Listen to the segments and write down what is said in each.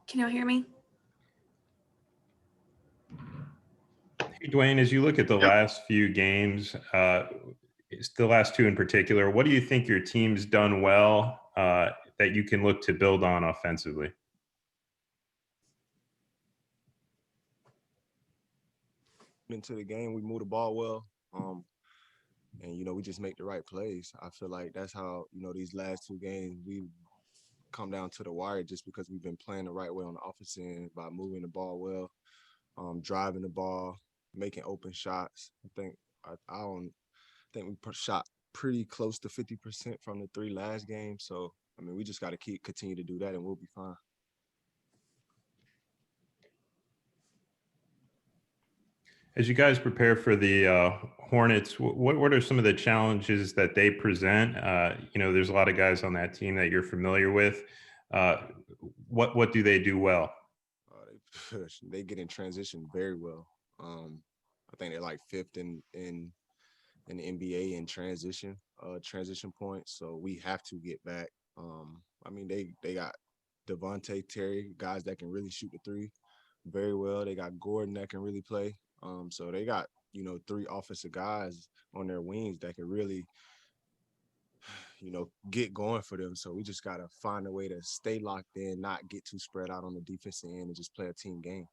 Can you hear me? Hey, Dwayne, as you look at the Yep. last few games, the last two in particular, what do you think your team's done well that you can look to build on offensively? Into the game, we move the ball well, and we just make the right plays. I feel like that's how these last two games we come down to the wire just because we've been playing the right way on the offensive end by moving the ball well, driving the ball, making open shots. I don't think we shot pretty close to 50% from the three last games. So I mean, we just got to continue to do that, and we'll be fine. As you guys prepare for the Hornets, what are some of the challenges that they present? There's a lot of guys on that team that you're familiar with. What do they do well? They get in transition very well. I think they're like fifth in the NBA in transition points. So we have to get back. I mean, they got Devontae, Terry, guys that can really shoot the three very well. They got Gordon that can really play. So they got three offensive guys on their wings that can really get going for them. So we just got to find a way to stay locked in, not get too spread out on the defensive end, and just play a team game.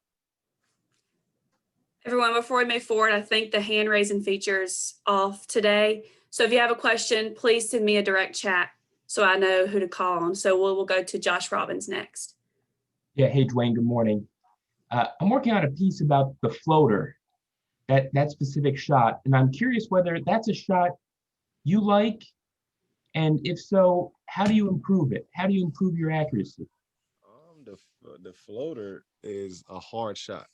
Everyone, before we move forward, I think the hand raising feature's off today. So if you have a question, please send me a direct chat so I know who to call on. So we'll go to Josh Robbins next. Yeah, hey, Dwayne, good morning. I'm working on a piece about the floater, that specific shot, and I'm curious whether that's a shot you like, and if so, how do you improve it? How do you improve your accuracy? The floater is a hard shot.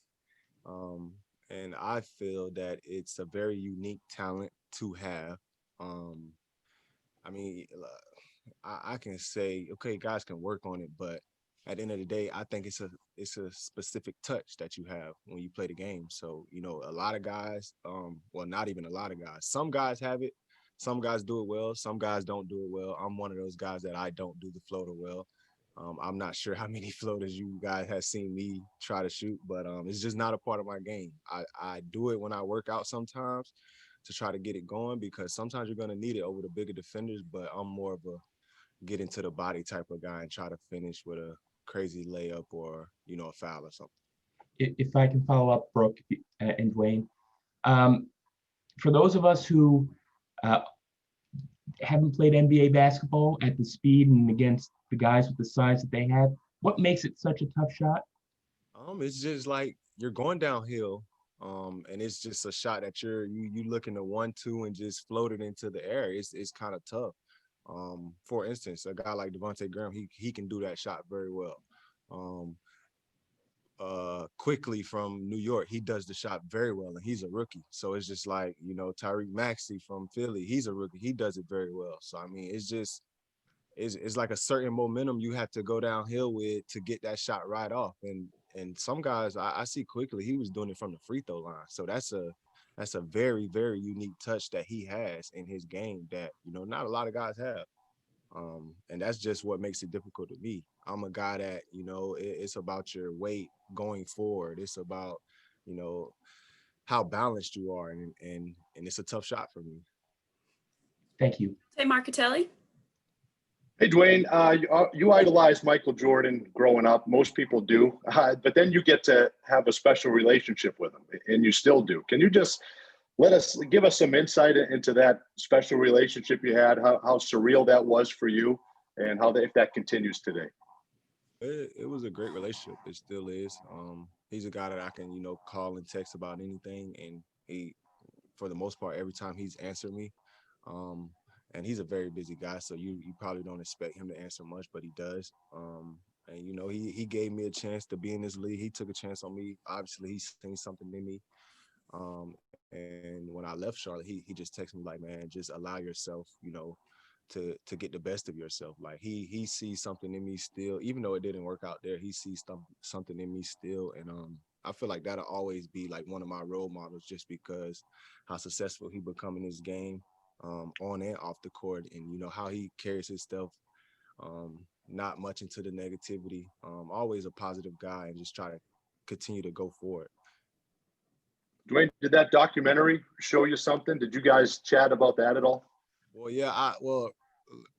And I feel that it's a very unique talent to have. I mean, I can say, okay, guys can work on it, but at the end of the day, I think it's a specific touch that you have when you play the game. So, a lot of guys, well, not even a lot of guys, some guys have it, some guys do it well, some guys don't do it well. I'm one of those guys that I don't do the floater well. I'm not sure how many floaters you guys have seen me try to shoot, but it's just not a part of my game. I do it when I work out sometimes to try to get it going because sometimes you're going to need it over the bigger defenders, but I'm more of a get into the body type of guy and try to finish with a crazy layup or, a foul or something. If I can follow up, Brooke and Dwayne, for those of us who haven't played NBA basketball at the speed and against the guys with the size that they have, what makes it such a tough shot? It's just like you're going downhill, and it's just a shot that you looking to 1-2 and just float it into the air. It's kind of tough. For instance, a guy like Devontae Graham, he can do that shot very well. Quickly from New York, he does the shot very well, and he's a rookie. So it's just like, Tyreke Maxey from Philly, he's a rookie. He does it very well. So, I mean, it's like a certain momentum you have to go downhill with to get that shot right off. And some guys, I see quickly, he was doing it from the free throw line. So that's a very, very unique touch that he has in his game that, not a lot of guys have. And that's just what makes it difficult to me. I'm a guy that, it's about your weight going forward. It's about, how balanced you are. And it's a tough shot for me. Thank you. Hey, Marcatelli. Hey, Dwayne, you idolized Michael Jordan growing up. Most people do. But then you get to have a special relationship with him, and you still do. Can you just give us some insight into that special relationship you had, how surreal that was for you, and if that continues today? It was a great relationship. It still is. He's a guy that I can, call and text about anything, and he, for the most part, every time he's answered me. And he's a very busy guy, so you probably don't expect him to answer much, but he does. And he gave me a chance to be in this league. He took a chance on me. Obviously, he's seen something in me. And when I left Charlotte, he just texted me like, man, just allow yourself, to get the best of yourself. Like he sees something in me still, even though it didn't work out there. He sees something in me still, and I feel like that'll always be like one of my role models, just because how successful he become in his game, on and off the court, and how he carries his stuff. not much into the negativity. Always a positive guy, and just try to continue to go forward. Dwayne, did that documentary show you something? Did you guys chat about that at all? Well, yeah,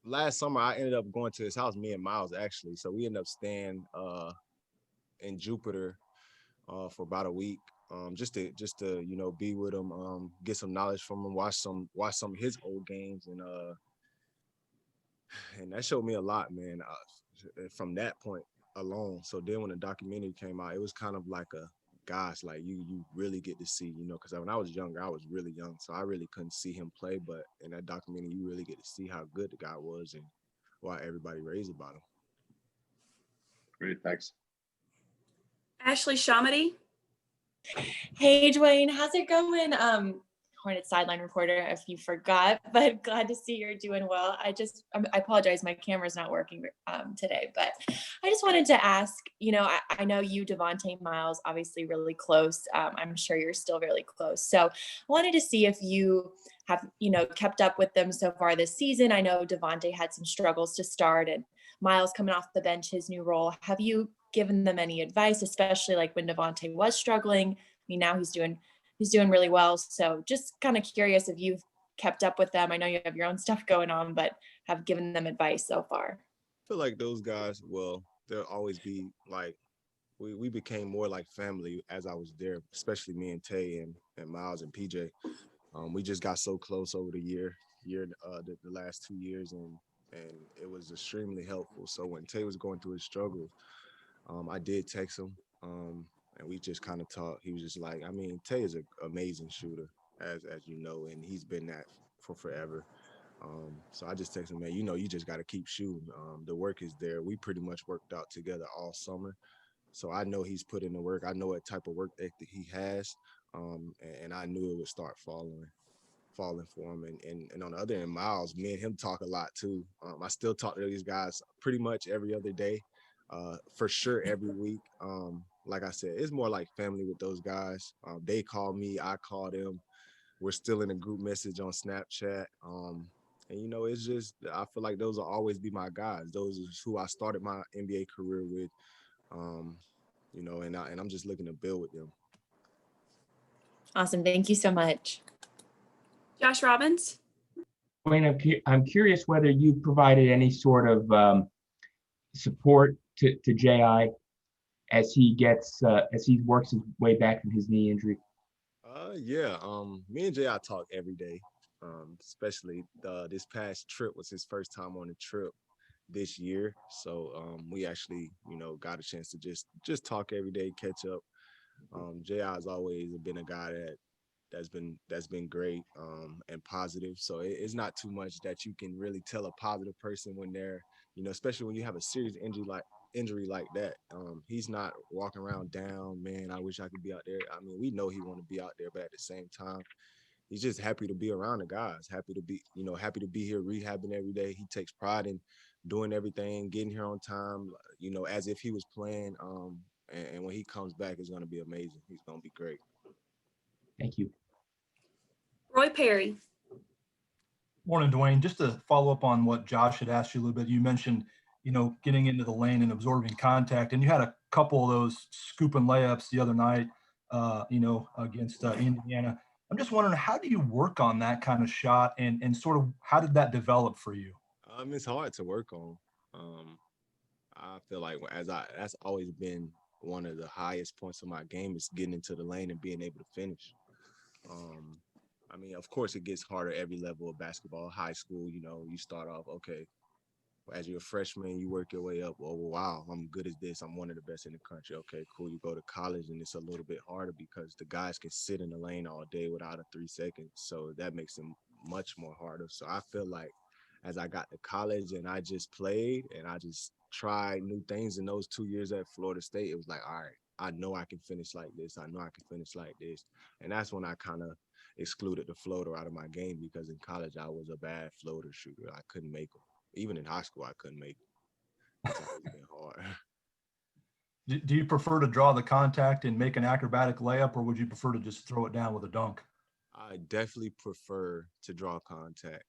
last summer I ended up going to his house, me and Miles actually. So we ended up staying in Jupiter for about a week, just to be with him, get some knowledge from him, watch some of his old games, and that showed me a lot, man. From that point alone. So then when the documentary came out, it was kind of like gosh, like you really get to see, because when I was younger, I was really young, so I really couldn't see him play. But in that documentary, you really get to see how good the guy was and why everybody raves about him. Great, thanks. Ashley Shamady. Hey, Dwayne, how's it going? Hornets sideline reporter, if you forgot, but glad to see you're doing well. I apologize, my camera's not working today, but I just wanted to ask, I know you, Devontae, Miles, obviously really close. I'm sure you're still really close. So I wanted to see if you have, kept up with them so far this season. I know Devontae had some struggles to start, and Miles coming off the bench, his new role. Have you given them any advice, especially like when Devontae was struggling? I mean, now he's doing really well. So just kind of curious if you've kept up with them. I know you have your own stuff going on, but have given them advice so far. I feel like those guys, well, they'll always be like, we became more like family as I was there, especially me and Tay and Miles and PJ. We just got so close over the the last 2 years, and it was extremely helpful. So when Tay was going through his struggles, I did text him, and we just kind of talked. He was just like, I mean, Tay is an amazing shooter, as you know, and he's been that for forever. So I just texted him, man, you just got to keep shooting. The work is there. We pretty much worked out together all summer. So I know he's put in the work. I know what type of work ethic he has. And I knew it would start falling for him. And on the other end, Miles, me and him talk a lot too. I still talk to these guys pretty much every other day, for sure every week. Like I said, it's more like family with those guys. They call me, I call them. We're still in a group message on Snapchat. And it's just, I feel like those will always be my guys. Those are who I started my NBA career with. And I'm just looking to build with them. Awesome. Thank you so much. Josh Robbins. Dwayne, I'm curious whether you provided any sort of support to J.I. as he works his way back from his knee injury. Yeah. Me and J.I. talk every day. Especially this past trip was his first time on a trip this year. So we actually, got a chance to just talk every day, catch up. J.I. has always been a guy that's been great and positive. So it's not too much that you can really tell a positive person when they're, especially when you have a serious injury like that. He's not walking around down, man, I wish I could be out there. I mean, we know he want to be out there, but at the same time, he's just happy to be around the guys, happy to be here rehabbing every day. He takes pride in doing everything, getting here on time, as if he was playing. And when he comes back, it's going to be amazing. He's going to be great. Thank you. Roy Perry. Morning, Dwayne. Just to follow up on what Josh had asked you a little bit, you mentioned, getting into the lane and absorbing contact, and you had a couple of those scooping layups the other night, against Indiana. I'm just wondering, how do you work on that kind of shot, and sort of how did that develop for you? It's hard to work on. I feel like that's always been one of the highest points of my game is getting into the lane and being able to finish. I mean, of course, it gets harder every level of basketball. High school, you start off, okay, as you're a freshman, you work your way up. Oh, wow, I'm good at this. I'm one of the best in the country. Okay, cool. You go to college, and it's a little bit harder because the guys can sit in the lane all day without a 3 seconds. So that makes it much more harder. So I feel like as I got to college and I just played and I just tried new things in those 2 years at Florida State, it was like, all right, I know I can finish like this. I know I can finish like this. And that's when I kind of excluded the floater out of my game because in college I was a bad floater shooter. I couldn't make them. Even in high school, I couldn't make them. It's always been hard. Do you prefer to draw the contact and make an acrobatic layup, or would you prefer to just throw it down with a dunk? I definitely prefer to draw contact.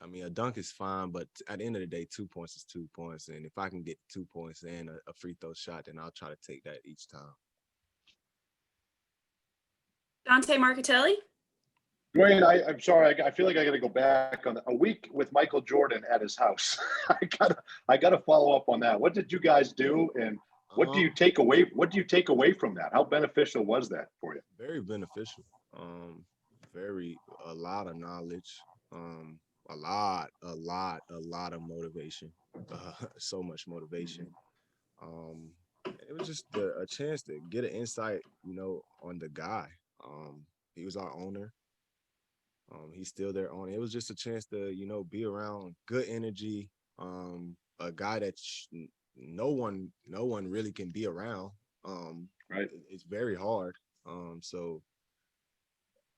I mean, a dunk is fine, but at the end of the day, 2 points is 2 points. And if I can get 2 points and a free throw shot, then I'll try to take that each time. Dante Marcatelli. Dwayne, I'm sorry. I feel like I got to go back on a week with Michael Jordan at his house. I gotta follow up on that. What did you guys do, and what do you take away? What do you take away from that? How beneficial was that for you? Very beneficial. A lot of knowledge. A lot of motivation. So much motivation. It was just a chance to get an insight, on the guy. He was our owner. He's still their owner. It was just a chance to, be around good energy. A guy that no one really can be around. Right. It's very hard. So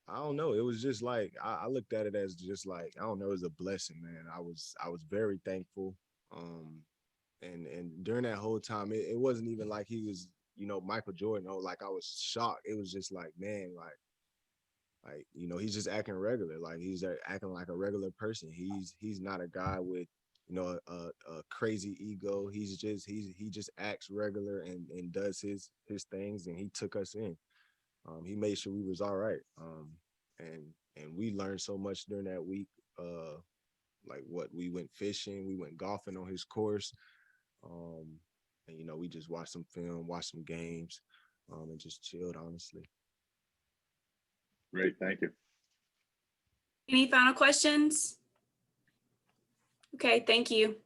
I don't know. It was just like I looked at it as just like, I don't know, it was a blessing, man. I was very thankful. And during that whole time, it wasn't even like he was, Michael Jordan. Like I was shocked. It was just like, man, like he's just acting regular. Like he's acting like a regular person. He's not a guy with, a crazy ego. He just acts regular and does his things. And he took us in. He made sure we was all right. And we learned so much during that week. Like we went fishing, we went golfing on his course. And we just watched some film, watched some games, and just chilled, honestly. Great, thank you. Any final questions? Okay, thank you.